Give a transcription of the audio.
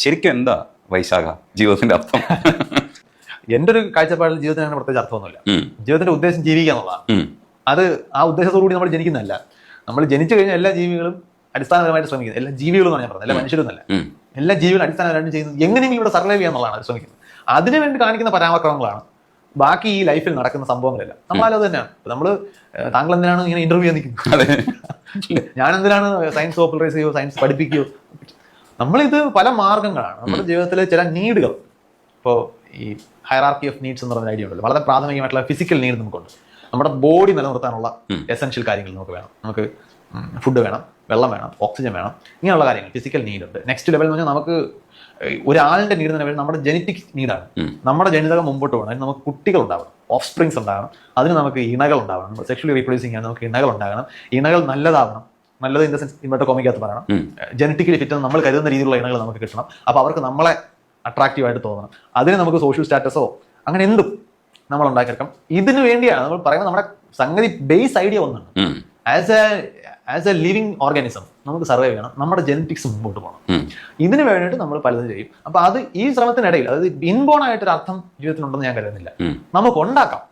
ശരിക്കും എന്താ വൈശാഖ ജീവിതത്തിന്റെ അർത്ഥം? എൻ്റെ ഒരു കാഴ്ചപ്പാടിൽ ജീവിതത്തിന് അങ്ങനെ പ്രത്യേകിച്ച് അർത്ഥമൊന്നുമില്ല. ജീവിതത്തിന്റെ ഉദ്ദേശം ജീവിക്കുക എന്നുള്ളതാണ്. അത് ആ ഉദ്ദേശത്തോടുകൂടി നമ്മൾ ജനിക്കുന്നതല്ല. നമ്മൾ ജനിച്ചു കഴിഞ്ഞാൽ എല്ലാ ജീവികളും അടിസ്ഥാനപരമായിട്ട് ശ്രമിക്കുന്നത്, എല്ലാ ജീവികളും എന്നാണ് ഞാൻ പറഞ്ഞത്, എല്ലാ മനുഷ്യരൊന്നല്ല, എല്ലാ ജീവികളും അടിസ്ഥാനപരമായിട്ട് ചെയ്യുന്നത് എങ്ങനെയെങ്കിലും ഇവിടെ സർവൈവ് ചെയ്യുക എന്നുള്ളതാണ് ശ്രമിക്കുന്നത്. അതിനുവേണ്ടി കാണിക്കുന്ന പരാക്രമങ്ങളാണ് ബാക്കി ഈ ലൈഫിൽ നടക്കുന്ന സംഭവങ്ങളല്ല. നമ്മളത് തന്നെയാണ്. നമ്മൾ താങ്കൾ എന്തിനാണ് ഇങ്ങനെ ഇന്റർവ്യൂ നിൽക്കുന്നത്, ഞാൻ എന്തിനാണ് സയൻസ് പോപ്പുലറൈസ് ചെയ്യുകയോ സയൻസ് പഠിപ്പിക്കുകയോ? നമ്മളിത് പല മാർഗങ്ങളാണ് നമ്മുടെ ജീവിതത്തിലെ ചില നീഡുകൾ. ഇപ്പോൾ ഈ ഹൈറാർക്കി ഓഫ് നീഡ്സ് എന്ന് പറയുന്ന ഐഡിയ ഉണ്ടല്ലോ, വളരെ പ്രാഥമികമായിട്ടുള്ള ഫിസിക്കൽ നീഡ് നമുക്കുണ്ട്. നമ്മുടെ ബോഡി നിലനിർത്താനുള്ള എസെൻഷ്യൽ കാര്യങ്ങൾ നമുക്ക് വേണം. നമുക്ക് ഫുഡ് വേണം, വെള്ളം വേണം, ഓക്സിജൻ വേണം, ഇങ്ങനെയുള്ള കാര്യങ്ങൾ ഫിസിക്കൽ നീഡ് ഉണ്ട്. നെക്സ്റ്റ് ലെവൽ എന്ന് പറഞ്ഞാൽ നമുക്ക് ഒരാളിന്റെ നീഡ് തന്നെ വേണം, നമ്മുടെ ജനറ്റിക് നീഡാണ്. നമ്മുടെ ജനിതകം മുമ്പോട്ട് പോകണം, അതിന് നമുക്ക് കുട്ടികൾ ഉണ്ടാവണം, ഓഫ് സ്പ്രിങ്സ് ഉണ്ടാകണം, അതിന് നമുക്ക് ഇണകൾ ഉണ്ടാവണം, സെക്ഷലി റീപ്രൊഡ്യൂസിങ് ചെയ്യാൻ നമുക്ക് ഇണകൾ ഉണ്ടാകണം, ഇണകൾ നല്ലതാവണം, നല്ലത് ഇൻ ദ സെൻസ് ഇന്നത്തെ കോമിക്കകത്ത് പറയണം, ജനറ്റിക്കലി ഫിറ്റ് നമ്മൾ കരുതുന്ന രീതിയിലുള്ള ഇണകൾ നമുക്ക് കിട്ടണം. അപ്പോൾ അവർക്ക് നമ്മളെ അട്രാക്റ്റീവ് ആയിട്ട് തോന്നണം, അതിന് നമുക്ക് സോഷ്യൽ സ്റ്റാറ്റസോ അങ്ങനെ എന്തും നമ്മൾ ഉണ്ടാക്കിയെടുക്കണം. ഇതിനു വേണ്ടിയാണ് നമ്മൾ പറയുന്നത്. നമ്മുടെ സംഗതി ബേസ് ഐഡിയ ഒന്നാണ്, ആസ് എ ലിവിങ് ഓർഗാനിസം നമുക്ക് സർവൈവ് ചെയ്യണം, നമ്മുടെ ജെനറ്റിക്സ് മുമ്പോട്ട് പോകണം. ഇതിന് വേണ്ടിയിട്ട് നമ്മൾ പലതും ചെയ്യും. അപ്പൊ അത് ഈ ശ്രമത്തിനിടയിൽ, അതായത് ഇൻബോൺ ആയിട്ടൊരു അർത്ഥം ജീവിതത്തിനുണ്ടെന്ന് ഞാൻ കരുതുന്നില്ല. നമുക്ക് ഉണ്ടാക്കാം.